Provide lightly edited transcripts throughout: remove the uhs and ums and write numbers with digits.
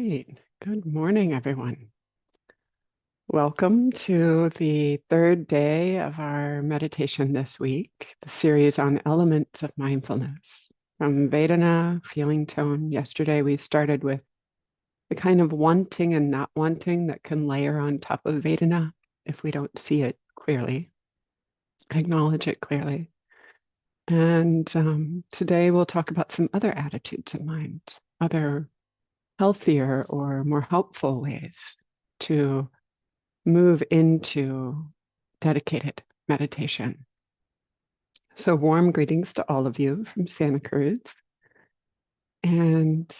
right. Good morning, everyone. Welcome to the third day of our meditation this week, the series on elements of mindfulness. From Vedana, feeling tone. Yesterday, we started with the kind of wanting and not wanting that can layer on top of Vedana if we don't see it clearly, acknowledge it clearly. And today, we'll talk about some other attitudes of mind, other healthier or more helpful ways to move into dedicated meditation. So, warm greetings to all of you from Santa Cruz. And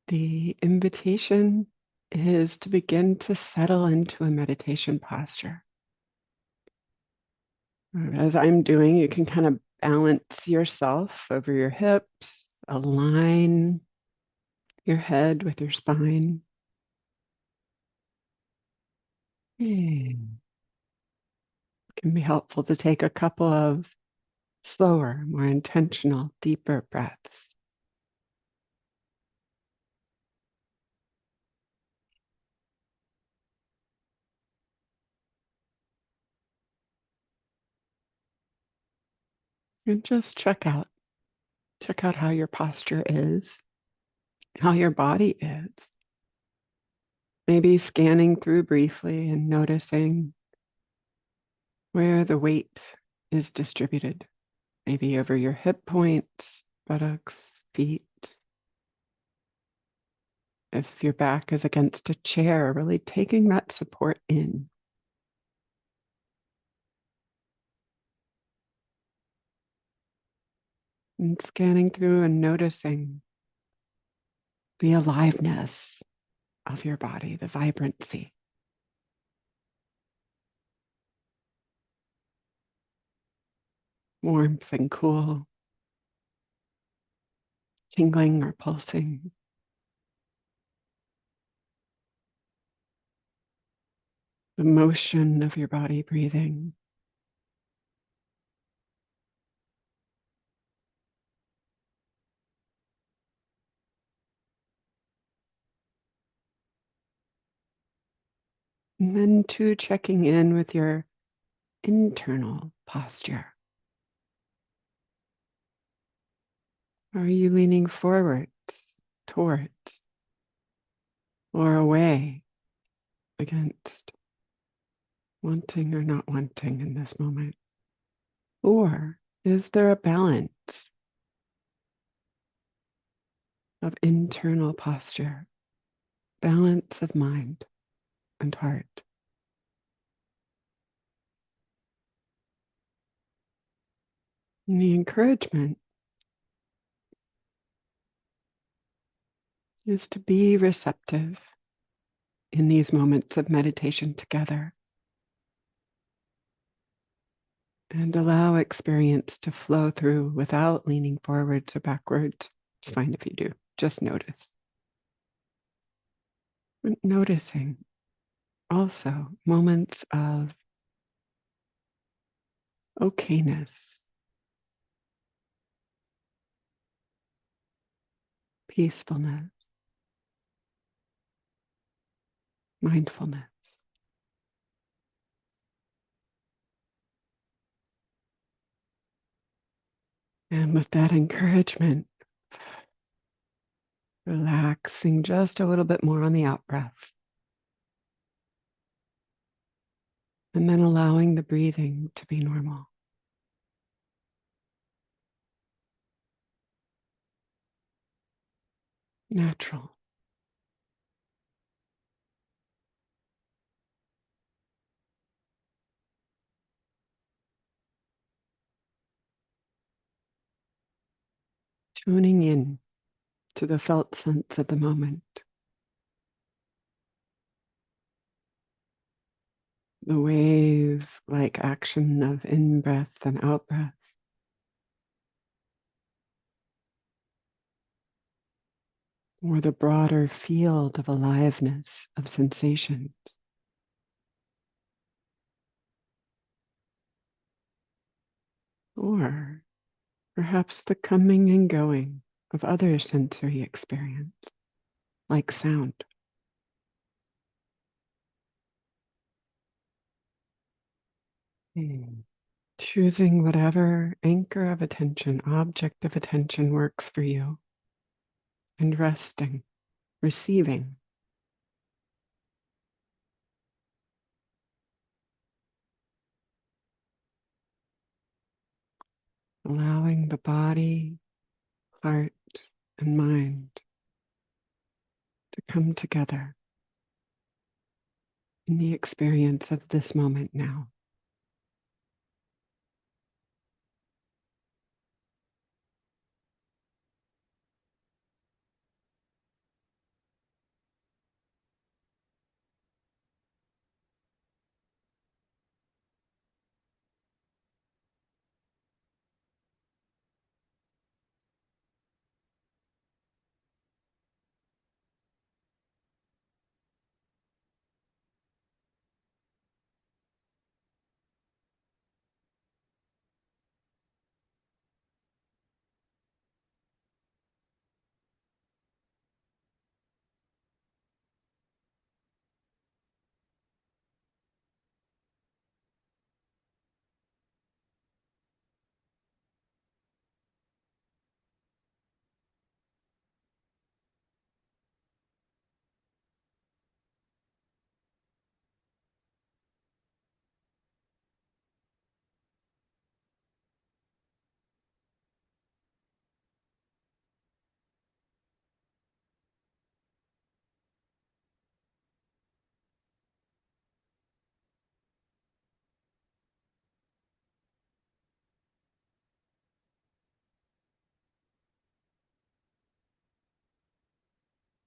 the invitation is to begin to settle into a meditation posture. As I'm doing, you can kind of balance yourself over your hips, align your head with your spine. It can be helpful to take a couple of slower, more intentional, deeper breaths. And just check out how your posture is, how your body is. Maybe scanning through briefly and noticing where the weight is distributed. Maybe over your hip points, buttocks, feet. If your back is against a chair, really taking that support in. And scanning through and noticing the aliveness of your body, the vibrancy. Warmth and cool, tingling or pulsing. The motion of your body breathing. And then too, checking in with your internal posture. Are you leaning forwards, towards, or away, against, wanting or not wanting in this moment? Or is there a balance of internal posture, balance of mind and heart? And the encouragement is to be receptive in these moments of meditation together and allow experience to flow through without leaning forwards or backwards. It's fine if you do, just notice. But noticing also moments of okayness, peacefulness, mindfulness. And with that encouragement, relaxing just a little bit more on the out breath. And then allowing the breathing to be normal. Natural. Tuning in to the felt sense of the moment. The wave-like action of in-breath and out-breath. Or the broader field of aliveness of sensations. Or perhaps the coming and going of other sensory experience. like sound. Mm. Choosing whatever anchor of attention, object of attention works for you, and resting, receiving, allowing the body, heart, and mind to come together in the experience of this moment now.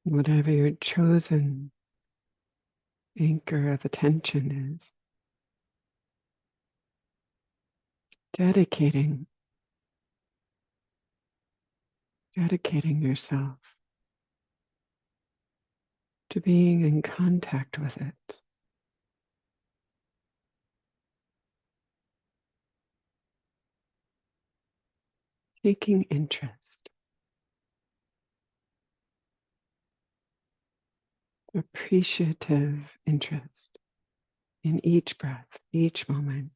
Whatever your chosen anchor of attention is, dedicating, dedicating yourself to being in contact with it, taking interest, appreciative interest in each breath, each moment.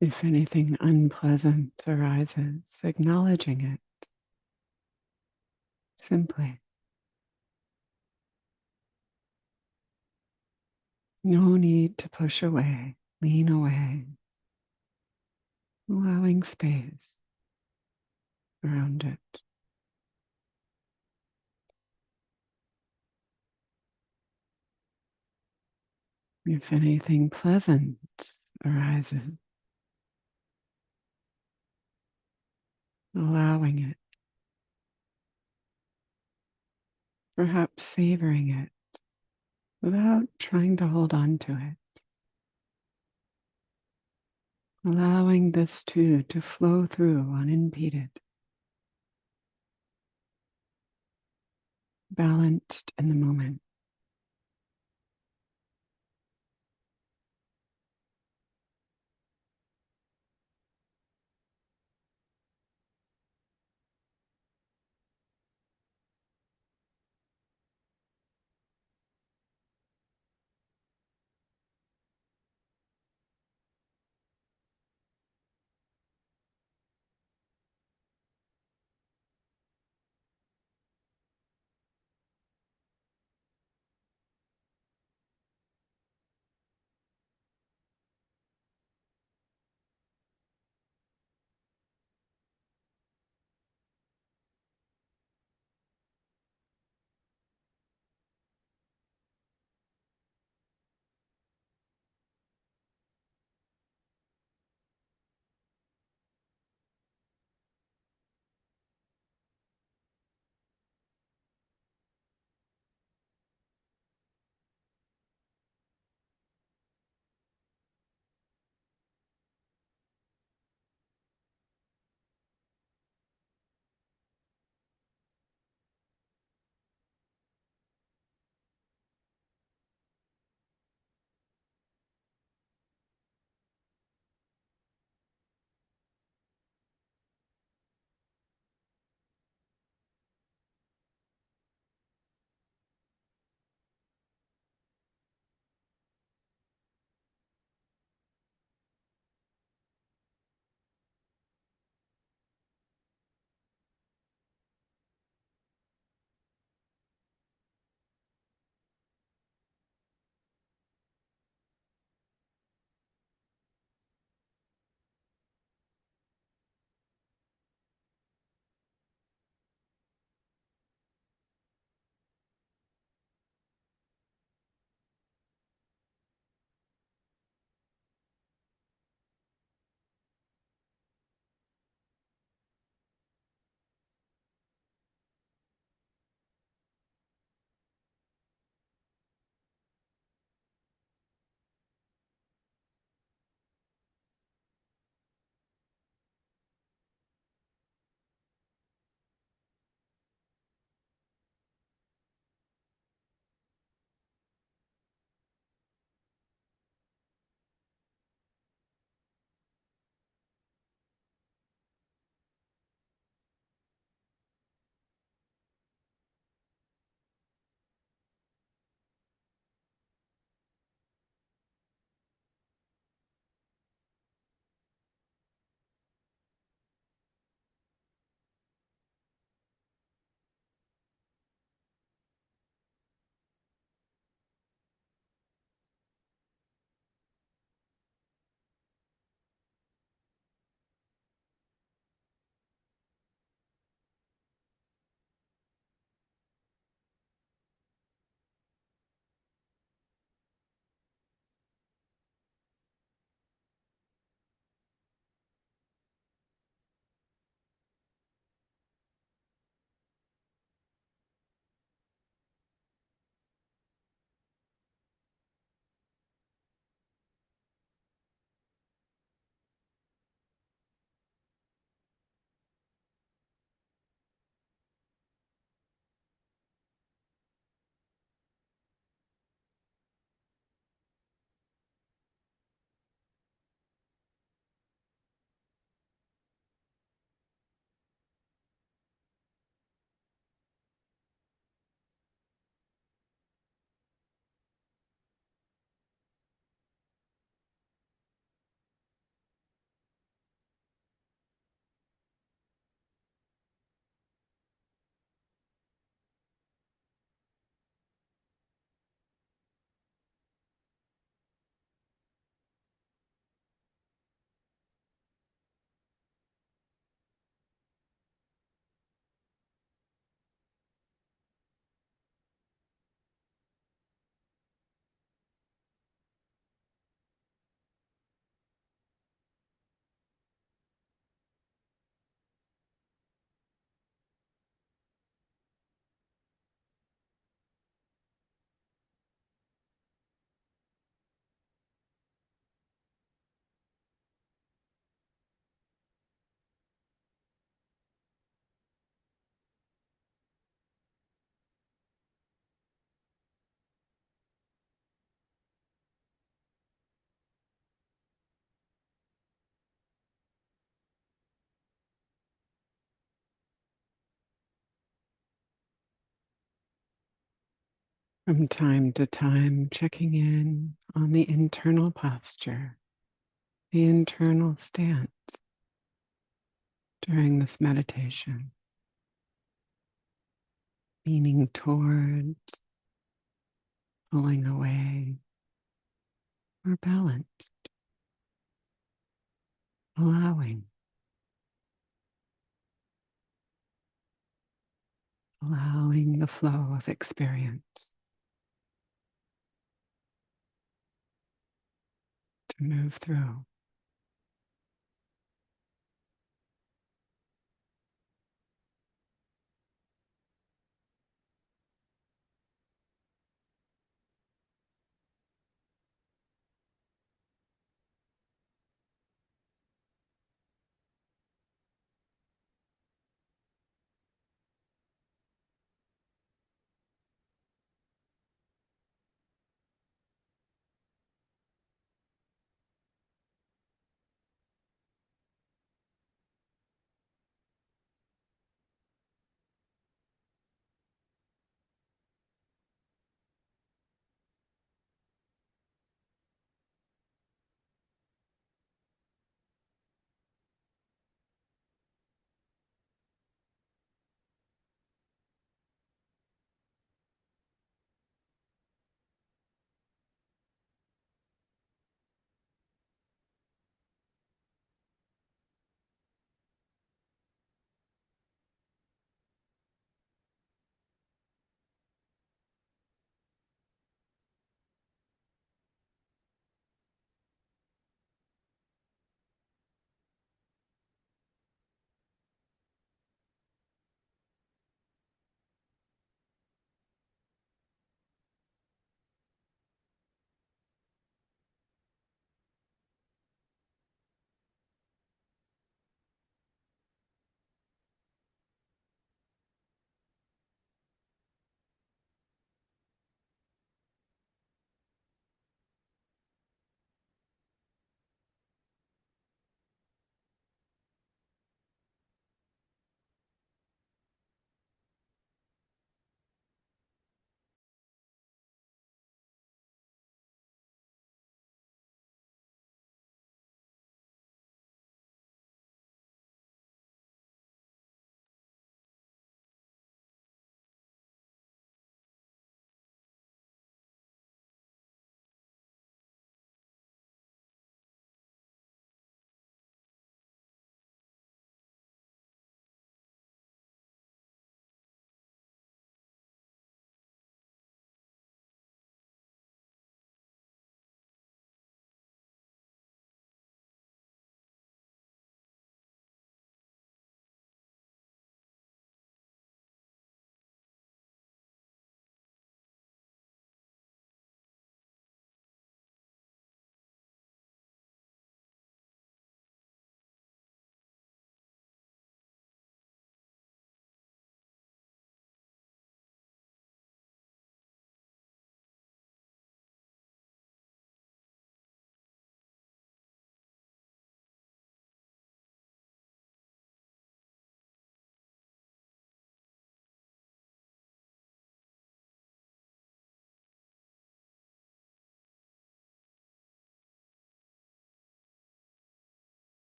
If anything unpleasant arises, acknowledging it simply. No need to push away, lean away, allowing space around it. If anything pleasant arises, allowing it, perhaps savoring it without trying to hold on to it. Allowing this too to flow through unimpeded, balanced in the moment. From time to time, checking in on the internal posture, the internal stance during this meditation, leaning towards, pulling away, or balanced, allowing, allowing the flow of experience to move through.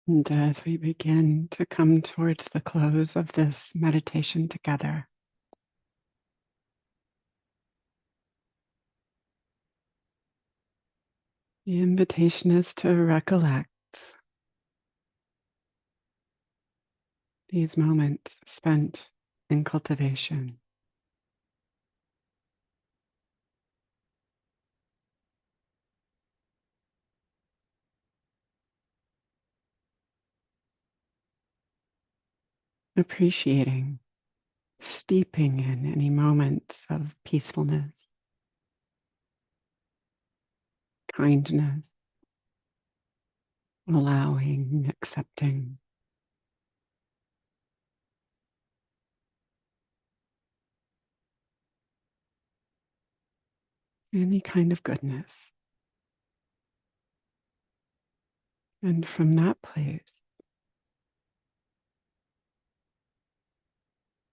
And as we begin to come towards the close of this meditation together, the invitation is to recollect these moments spent in cultivation. Appreciating, steeping in any moments of peacefulness, kindness, allowing, accepting, any kind of goodness. And from that place,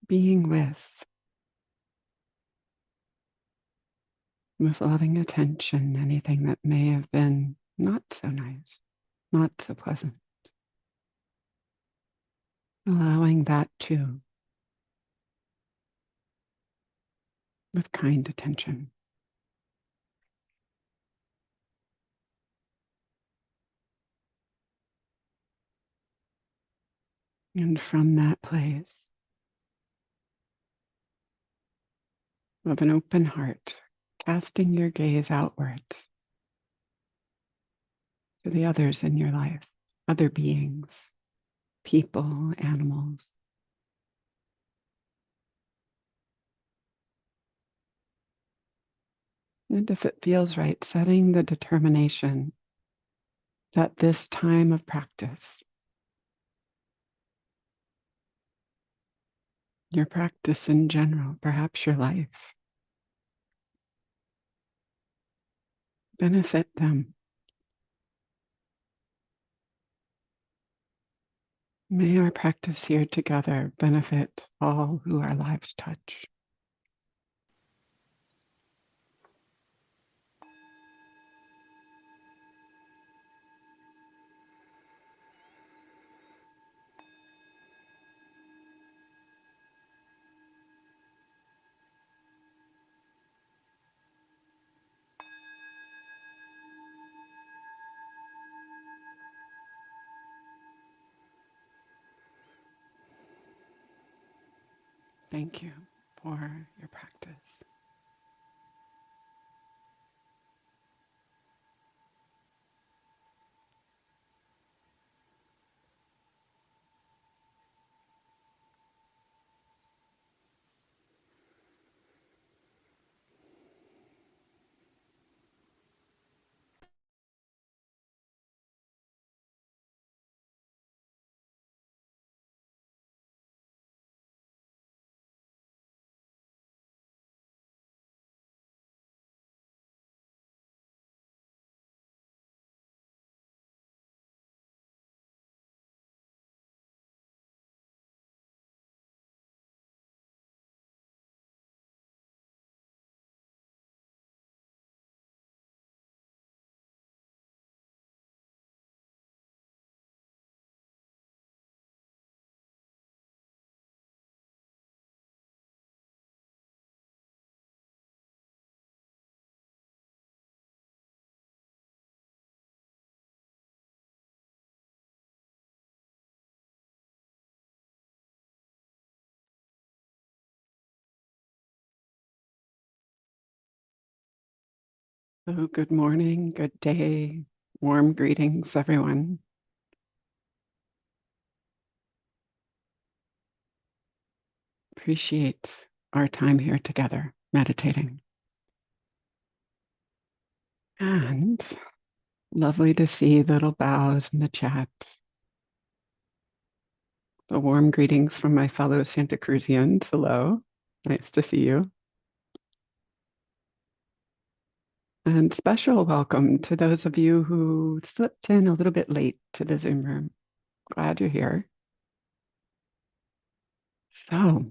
being with loving attention, anything that may have been not so nice, not so pleasant. Allowing that too, with kind attention. And from that place of an open heart, casting your gaze outwards to the others in your life, other beings, people, animals. And if it feels right, setting the determination that this time of practice, your practice in general, perhaps your life, benefit them. May our practice here together benefit all who our lives touch. Thank you for your practice. So good morning, good day, warm greetings, everyone. Appreciate our time here together, meditating. And lovely to see little bows in the chat. The warm greetings from my fellow Santa Cruzians. Hello, nice to see you. And special welcome to those of you who slipped in a little bit late to the Zoom room. Glad you're here. So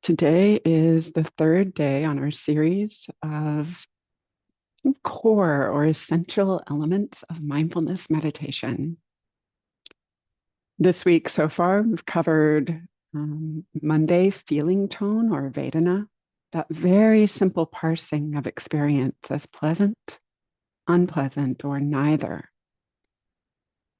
today is the third day on our series of some core or essential elements of mindfulness meditation. This week so far, we've covered Monday, feeling tone or Vedana, that very simple parsing of experience as pleasant, unpleasant, or neither.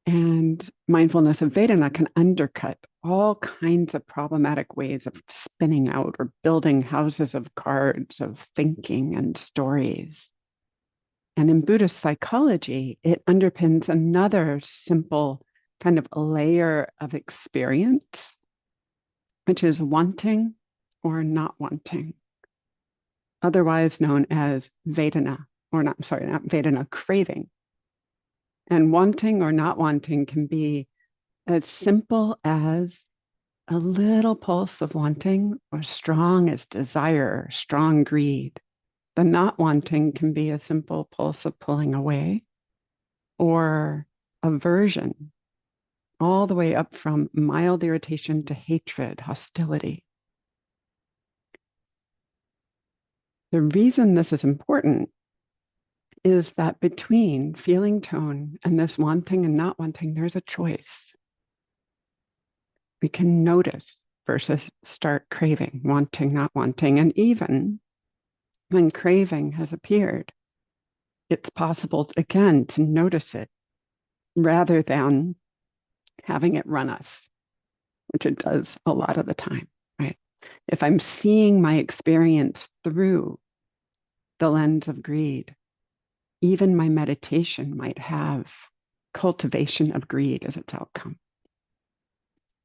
And mindfulness of Vedana can undercut all kinds of problematic ways of spinning out or building houses of cards of thinking and stories. And in Buddhist psychology, it underpins another simple kind of layer of experience, which is wanting or not wanting, otherwise known as Vedana, or not, sorry, not Vedana, craving. And wanting or not wanting can be as simple as a little pulse of wanting or strong as desire, strong greed. The not wanting can be a simple pulse of pulling away or aversion, all the way up from mild irritation to hatred, hostility. The reason this is important is that between feeling tone and this wanting and not wanting, there's a choice. We can notice versus start craving, wanting, not wanting. And even when craving has appeared, it's possible, again, to notice it rather than having it run us, which it does a lot of the time, right? If I'm seeing my experience through the lens of greed, even my meditation might have cultivation of greed as its outcome.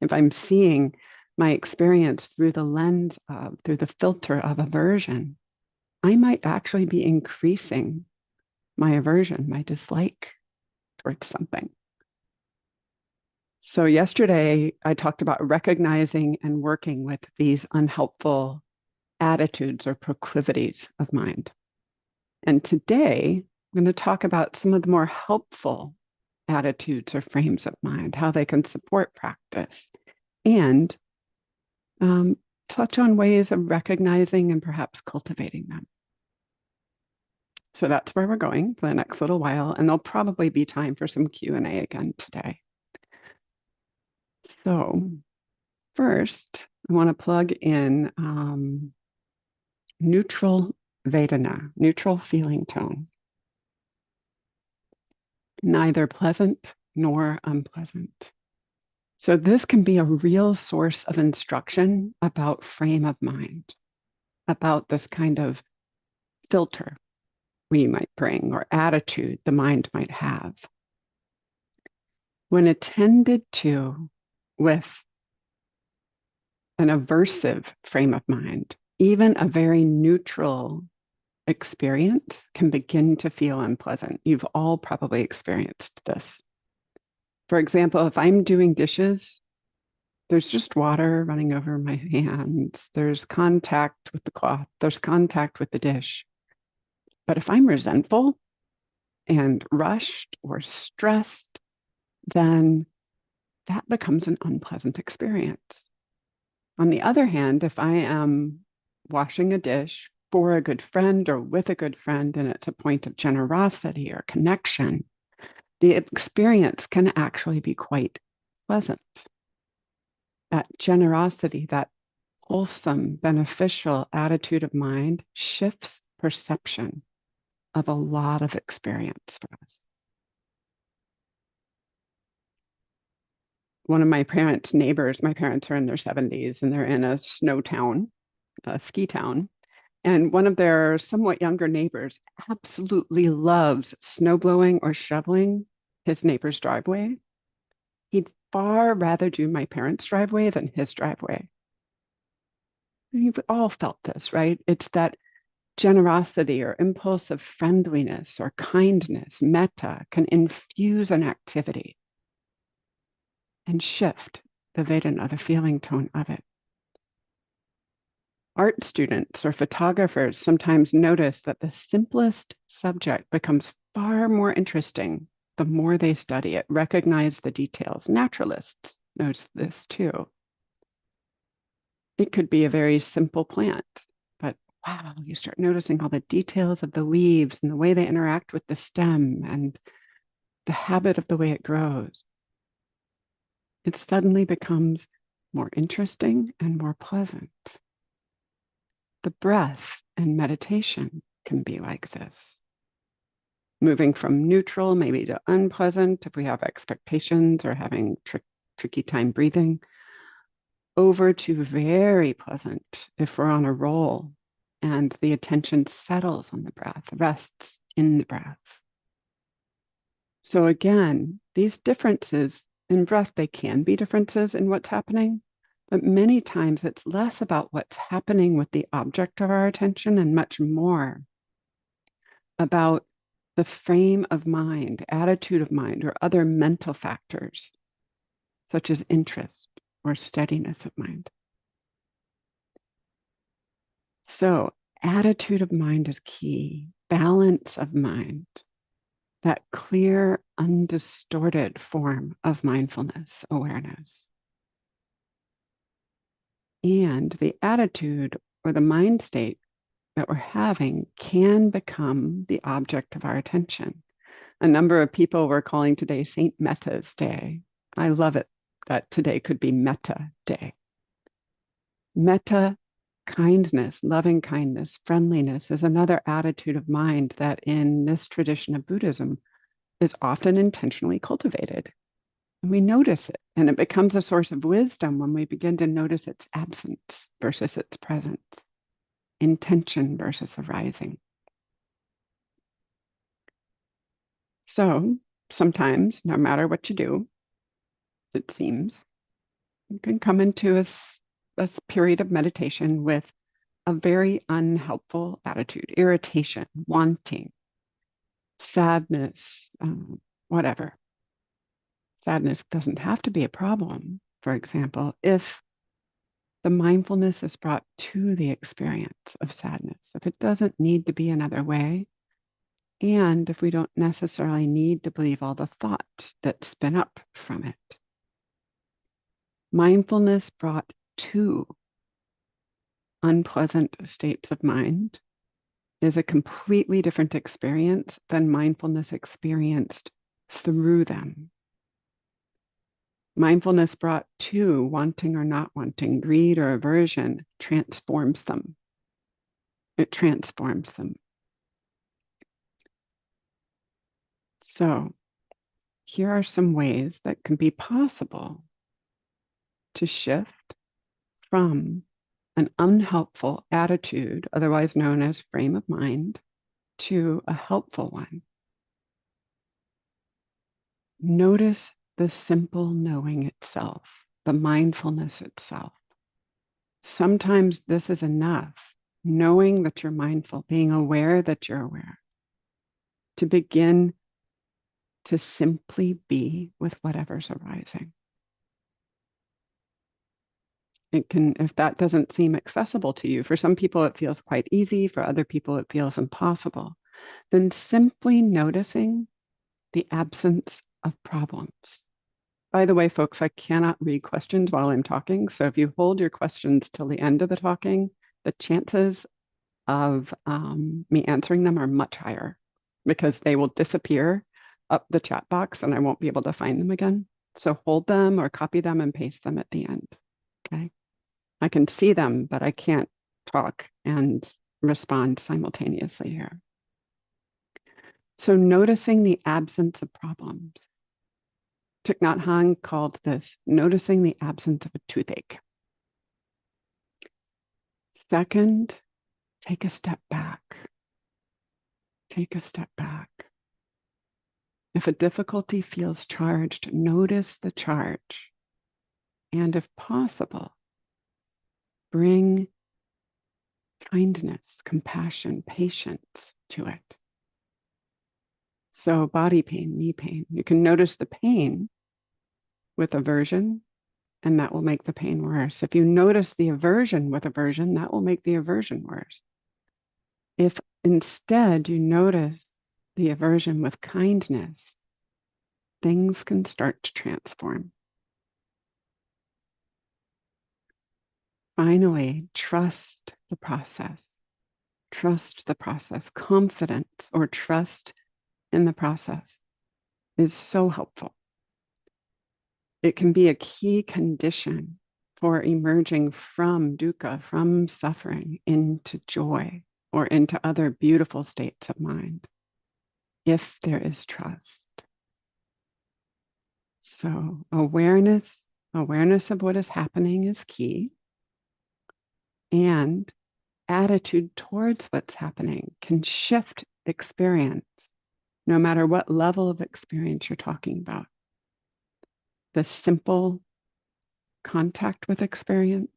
If I'm seeing my experience through the lens of, through the filter of aversion, I might actually be increasing my aversion, my dislike towards something. So yesterday, I talked about recognizing and working with these unhelpful attitudes or proclivities of mind. And today, I'm going to talk about some of the more helpful attitudes or frames of mind, how they can support practice, and touch on ways of recognizing and perhaps cultivating them. So that's where we're going for the next little while, and there'll probably be time for some Q&A again today. So first, I want to plug in neutral Vedana, neutral feeling tone. Neither pleasant nor unpleasant. So this can be a real source of instruction about frame of mind, about this kind of filter we might bring or attitude the mind might have. When attended to with an aversive frame of mind, even a very neutral experience can begin to feel unpleasant. You've all probably experienced this. For example, if I'm doing dishes, there's just water running over my hands. There's contact with the cloth. There's contact with the dish. But if I'm resentful and rushed or stressed, then that becomes an unpleasant experience. On the other hand, if I am washing a dish for a good friend or with a good friend, and it's a point of generosity or connection, the experience can actually be quite pleasant. That generosity, that wholesome, beneficial attitude of mind shifts perception of a lot of experience for us. One of my parents' neighbors, my parents are in their 70s and they're in a snow town, a ski town. And one of their somewhat younger neighbors absolutely loves snowblowing or shoveling his neighbor's driveway. He'd far rather do my parents' driveway than his driveway. We've all felt this, right? It's that generosity or impulse of friendliness or kindness, metta, can infuse an activity and shift the Vedana, the feeling tone of it. Art students or photographers sometimes notice that the simplest subject becomes far more interesting the more they study it, recognize the details. Naturalists notice this too. It could be a very simple plant, but wow, you start noticing all the details of the leaves and the way they interact with the stem and the habit of the way it grows. it suddenly becomes more interesting and more pleasant. The breath and meditation can be like this. Moving from neutral, maybe to unpleasant, if we have expectations or having tricky time breathing, over to very pleasant if we're on a roll and the attention settles on the breath, rests in the breath. So again, these differences in breath, they can be differences in what's happening, but many times it's less about what's happening with the object of our attention and much more about the frame of mind, attitude of mind, or other mental factors, such as interest or steadiness of mind. So, attitude of mind is key, balance of mind, that clear, undistorted form of mindfulness awareness. And the attitude or the mind state that we're having can become the object of our attention. A number of people were calling today Saint Meta's Day. I love it that today could be Metta Day. Metta, kindness, loving kindness, friendliness is another attitude of mind that in this tradition of Buddhism is often intentionally cultivated. And we notice it, and it becomes a source of wisdom when we begin to notice its absence versus its presence, intention versus arising. So sometimes, no matter what you do, it seems, you can come into a period of meditation with a very unhelpful attitude, irritation, wanting, sadness, whatever. Sadness doesn't have to be a problem, for example, if the mindfulness is brought to the experience of sadness, if it doesn't need to be another way, and if we don't necessarily need to believe all the thoughts that spin up from it. Mindfulness brought to unpleasant states of mind is a completely different experience than mindfulness experienced through them. Mindfulness brought to wanting or not wanting, greed or aversion, transforms them. It transforms them. So here are some ways that can be possible to shift from an unhelpful attitude, otherwise known as frame of mind, to a helpful one. Notice the simple knowing itself, the mindfulness itself. Sometimes this is enough, knowing that you're mindful, being aware that you're aware, to begin to simply be with whatever's arising. It can, if that doesn't seem accessible to you, for some people it feels quite easy, for other people it feels impossible, then simply noticing the absence of problems. By the way, folks, I cannot read questions while I'm talking. So if you hold your questions till the end of the talking, the chances of me answering them are much higher because they will disappear up the chat box and I won't be able to find them again. So hold them or copy them and paste them at the end. Okay. I can see them, but I can't talk and respond simultaneously here. So noticing the absence of problems. Thich Nhat Hanh called this noticing the absence of a toothache. Second, take a step back. Take a step back. If a difficulty feels charged, notice the charge. And if possible, bring kindness, compassion, patience to it. So body pain, knee pain, you can notice the pain with aversion, and that will make the pain worse. If you notice the aversion with aversion, that will make the aversion worse. If instead you notice the aversion with kindness, things can start to transform. Finally, trust the process. Trust the process. Confidence or trust in the process is so helpful. It can be a key condition for emerging from dukkha, from suffering, into joy or into other beautiful states of mind, if there is trust. So awareness of what is happening is key, and attitude towards what's happening can shift experience, no matter what level of experience you're talking about. The simple contact with experience,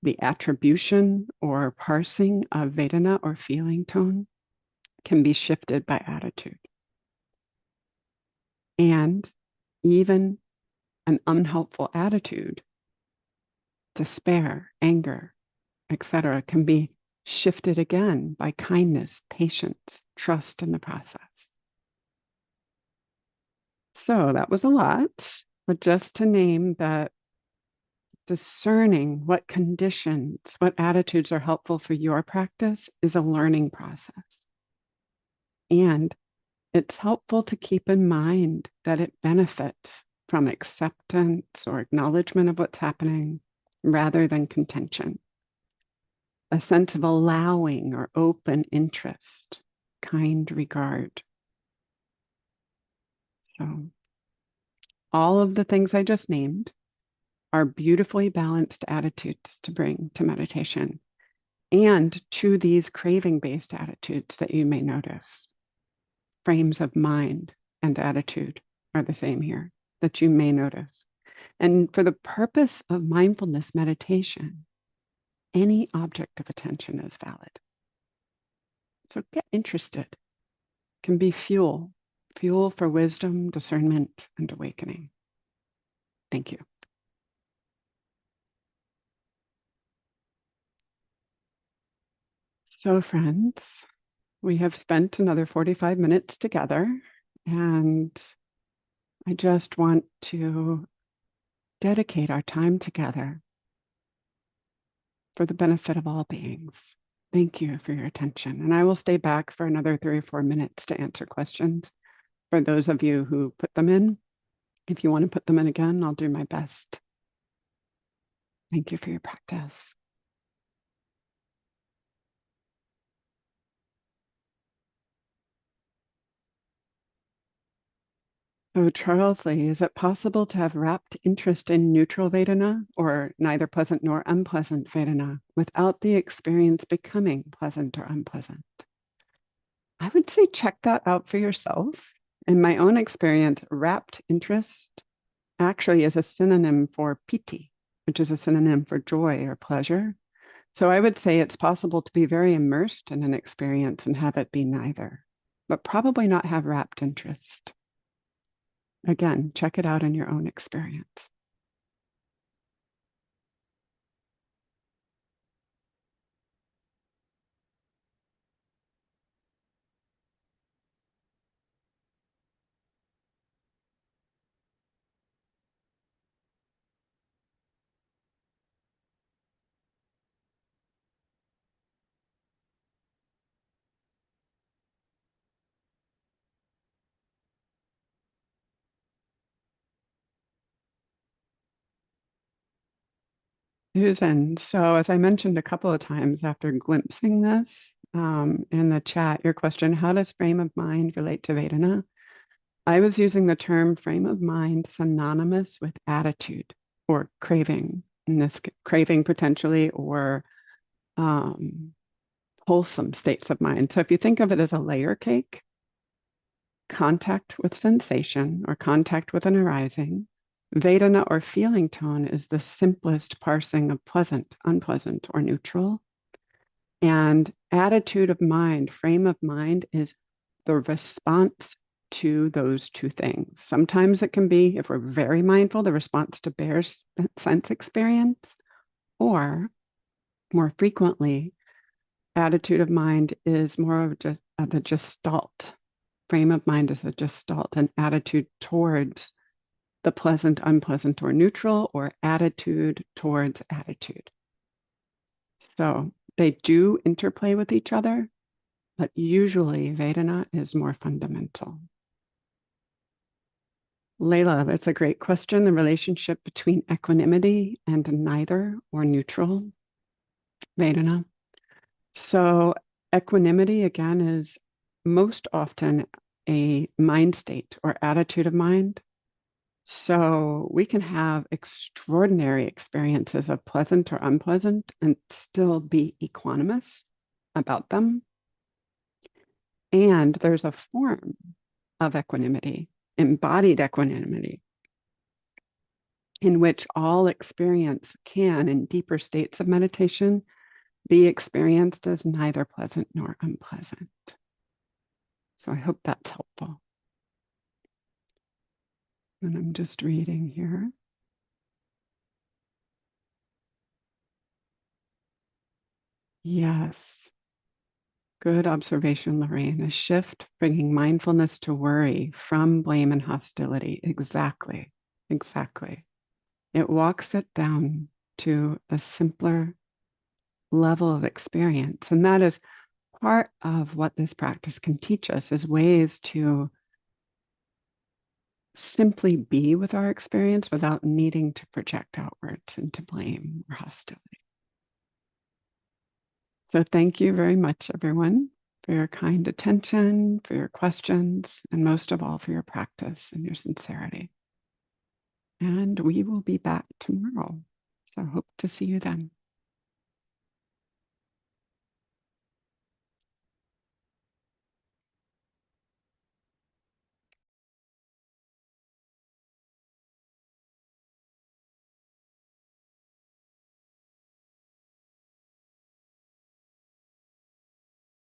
the attribution or parsing of Vedana or feeling tone can be shifted by attitude. And even an unhelpful attitude, despair, anger, etc., can be shifted again by kindness, patience, trust in the process. So that was a lot, but just to name that, discerning what conditions, what attitudes are helpful for your practice is a learning process. And it's helpful to keep in mind that it benefits from acceptance or acknowledgement of what's happening rather than contention. A sense of allowing or open interest, kind regard. So, all of the things I just named are beautifully balanced attitudes to bring to meditation and to these craving-based attitudes that you may notice. Frames of mind and attitude are the same here that you may notice. And for the purpose of mindfulness meditation, any object of attention is valid. So get interested. It can be fuel for wisdom, discernment, and awakening. Thank you. So friends, we have spent another 45 minutes together, and I just want to dedicate our time together for the benefit of all beings. Thank you for your attention. And I will stay back for another 3 or 4 minutes to answer questions for those of you who put them in. If you want to put them in again, I'll do my best. Thank you for your practice. So Charles Lee, is it possible to have rapt interest in neutral Vedana or neither pleasant nor unpleasant Vedana without the experience becoming pleasant or unpleasant? I would say check that out for yourself. In my own experience, rapt interest actually is a synonym for piti, which is a synonym for joy or pleasure. So I would say it's possible to be very immersed in an experience and have it be neither, but probably not have rapt interest. Again, check it out in your own experience. Susan, so as I mentioned a couple of times after glimpsing this in the chat, your question, how does frame of mind relate to Vedana? I was using the term frame of mind synonymous with attitude or craving, in this craving potentially, or wholesome states of mind. So if you think of it as a layer cake, contact with sensation or contact with an arising, Vedana or feeling tone is the simplest parsing of pleasant, unpleasant, or neutral. And attitude of mind, frame of mind, is the response to those two things. Sometimes it can be, if we're very mindful, the response to bare sense experience, or more frequently, attitude of mind is more of just a gestalt. Frame of mind is a gestalt, an attitude towards the pleasant, unpleasant, or neutral, or attitude towards attitude. So they do interplay with each other, but usually Vedana is more fundamental. Layla, that's a great question. The relationship between equanimity and neither or neutral, Vedana. So, equanimity, again, is most often a mind state or attitude of mind. So, we can have extraordinary experiences of pleasant or unpleasant and still be equanimous about them. And there's a form of equanimity, embodied equanimity, in which all experience can, in deeper states of meditation, be experienced as neither pleasant nor unpleasant. So I hope that's helpful. And I'm just reading here. Yes. Good observation, Lorraine. A shift bringing mindfulness to worry from blame and hostility. Exactly. Exactly. It walks it down to a simpler level of experience. And that is part of what this practice can teach us, is ways to simply be with our experience without needing to project outwards into blame or hostility. So thank you very much, everyone, for your kind attention, for your questions, and most of all, for your practice and your sincerity. And we will be back tomorrow. So hope to see you then.